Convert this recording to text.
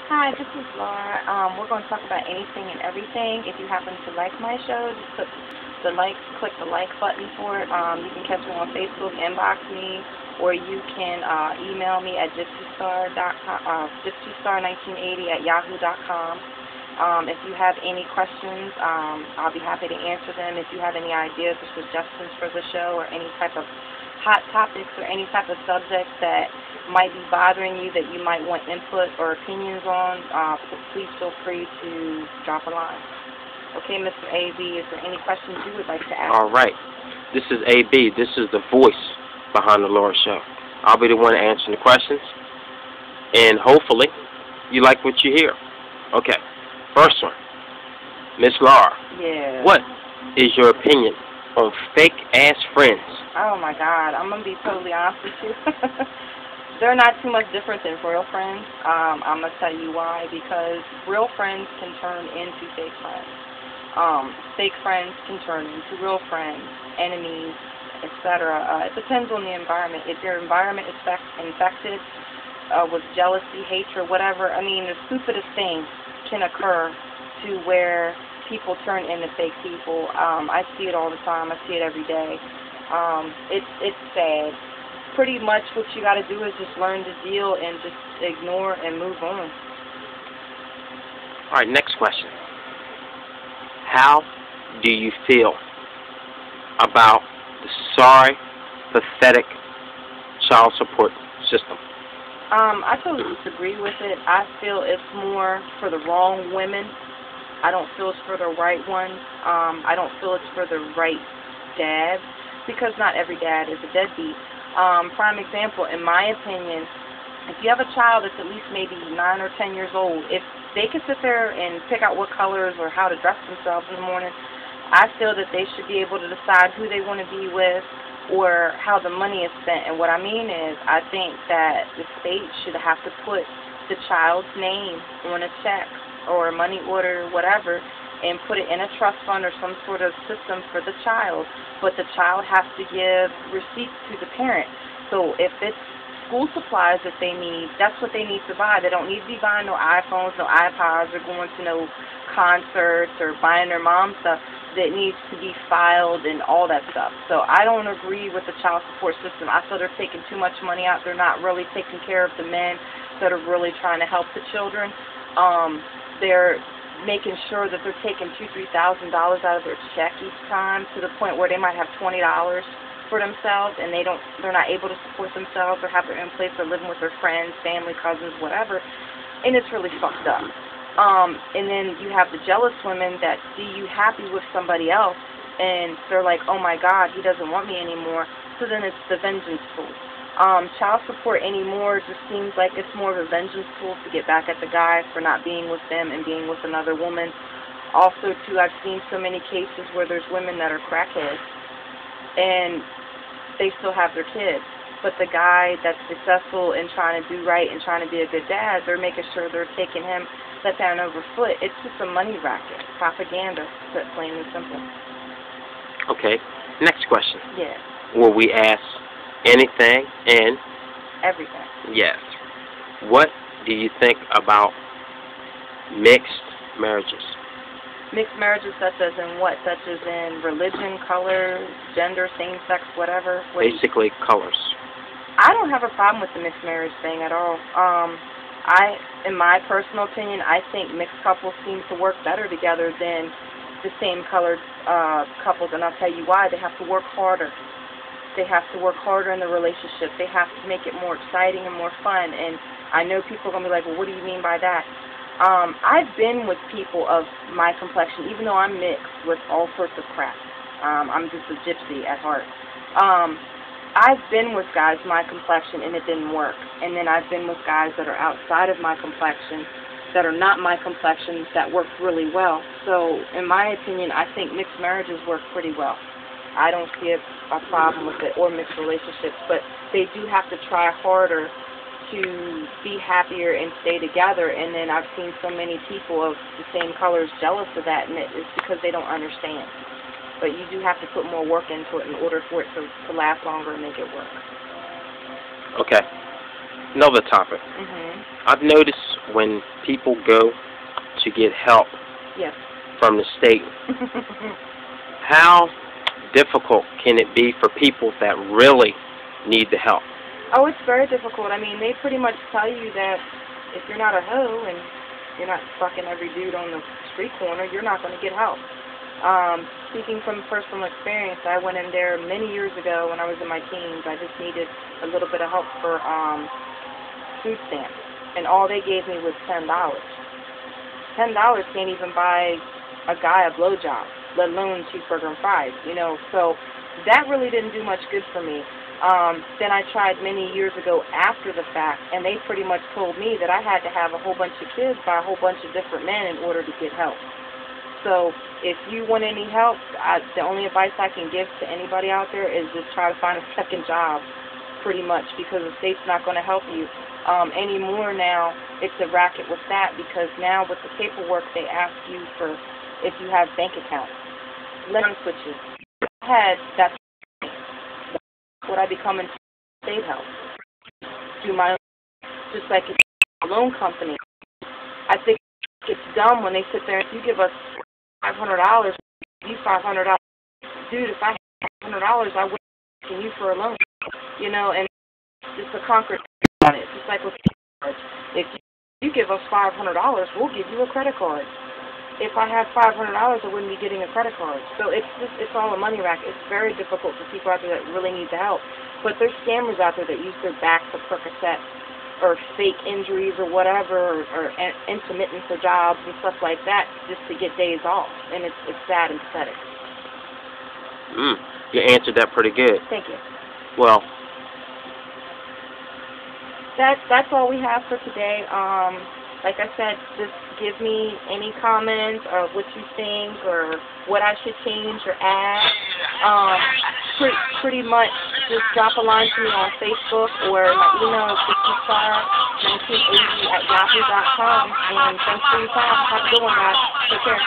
Hi, this is Laura. We're going to talk about anything and everything. If you happen to like my show, just click the like button for it. You can catch me on Facebook, inbox me, or you can email me at gypsystar1980 at yahoo.com. If you have any questions, I'll be happy to answer them. If you have any ideas or suggestions for the show or any type of hot topics or any type of subject that might be bothering you that you might want input or opinions on, please feel free to drop a line. Okay, Mr. A.B., is there any questions you would like to ask? All right. This is A.B. This is the voice behind the Laura Show. I'll be the one answering the questions, and hopefully you like what you hear. Okay, first one. Miss Laura. Yeah. What is your opinion on fake-ass friends? Oh, my God. I'm going to be totally honest with you. They're not too much different than real friends. I'm going to tell you why. Because real friends can turn into fake friends. Fake friends can turn into real friends, enemies, etc. It depends on the environment. If your environment is infected with jealousy, hatred, whatever, I mean, the stupidest thing can occur to where people turn into fake people. I see it all the time. I see it every day. It's sad. Pretty much what you got to do is just learn to deal and just ignore and move on. All right, next question. How do you feel about the sorry, pathetic child support system? I totally disagree with it. I feel it's more for the wrong women. I don't feel it's for the right ones. I don't feel it's for the right dads, because not every dad is a deadbeat. Prime example, in my opinion, if you have a child that's at least maybe 9 or 10 years old, if they can sit there and pick out what colors or how to dress themselves in the morning, I feel that they should be able to decide who they want to be with or how the money is spent. And what I mean is, I think that the state should have to put the child's name on a check or a money order, whatever, and put it in a trust fund or some sort of system for the child. But the child has to give receipts to the parent. So if it's school supplies that they need, that's what they need to buy. They don't need to be buying no iPhones, no iPods, or going to no concerts or buying their mom stuff. That needs to be filed and all that stuff. So I don't agree with the child support system. I feel they're taking too much money out. They're not really taking care of the men that are really trying to help the children. They're making sure that they're taking $2,000, $3,000 out of their check each time, to the point where they might have $20 for themselves, and they're not able to support themselves or have their own place. They're living with their friends, family, cousins, whatever, and it's really fucked up. And then you have the jealous women that see you happy with somebody else, and they're like, oh my God, he doesn't want me anymore. So then it's the vengeance tool. Child support anymore just seems like it's more of a vengeance tool to get back at the guy for not being with them and being with another woman. Also, too, I've seen so many cases where there's women that are crackheads, and they still have their kids. But the guy that's successful in trying to do right and trying to be a good dad, they're making sure they're taking him let down over foot. It's just a money racket, propaganda, plain and simple. Okay, next question. Yeah. Will we ask anything and everything? Yes. What do you think about mixed marriages? Mixed marriages such as in what? Such as in religion, color, gender, same-sex, whatever? Basically, colors. I don't have a problem with the mixed marriage thing at all. In my personal opinion, I think mixed couples seem to work better together than the same-colored couples, and I'll tell you why. They have to work harder. They have to work harder in the relationship. They have to make it more exciting and more fun. And I know people are going to be like, well, what do you mean by that? I've been with people of my complexion, even though I'm mixed with all sorts of crap. I'm just a gypsy at heart. I've been with guys my complexion and it didn't work. And then I've been with guys that are outside of my complexion, that are not my complexion, that work really well. So, in my opinion, I think mixed marriages work pretty well. I don't see a problem with it, or mixed relationships, but they do have to try harder to be happier and stay together. And then I've seen so many people of the same colors jealous of that, and it's because they don't understand. But you do have to put more work into it in order for it to last longer and make it work. Okay. Another topic. I've noticed when people go to get help Yes. from the state, how difficult can it be for people that really need the help? Oh, it's very difficult. I mean, they pretty much tell you that if you're not a hoe and you're not fucking every dude on the street corner, you're not going to get help. Speaking from personal experience, I went in there many years ago when I was in my teens. I just needed a little bit of help for food stamps, and all they gave me was $10. $10 can't even buy a guy a blowjob, let alone cheeseburger and fries, you know. So that really didn't do much good for me. Then I tried many years ago after the fact, and they pretty much told me that I had to have a whole bunch of kids by a whole bunch of different men in order to get help. So if you want any help, the only advice I can give to anybody out there is just try to find a second job, pretty much, because the state's not going to help you anymore now. It's a racket with that, because now with the paperwork they ask you for if you have bank accounts. Let me switch you. That's what I become in state help. Do my own, just like it's a loan company. I think it's dumb when they sit there and you give us $500, you $500. Dude, if I had $500, I wouldn't be asking you for a loan. You know, and it's a concrete on it. Just like with credit cards. If you give us $500, we'll give you a credit card. If I had $500, I wouldn't be getting a credit card. So it's all a money racket. It's very difficult for people out there that really need the help. But there's scammers out there that use their backs for Percocet or fake injuries or whatever, or intermittent for jobs and stuff like that, just to get days off. And it's sad and pathetic. You answered that pretty good. Thank you. Well, that's all we have for today. Like I said, just give me any comments or what you think or what I should change or add. Pretty much just drop a line to me on Facebook, or my email is vickyStar1980@yahoo.com. And thanks for your time. Have a good one, guys. Take care.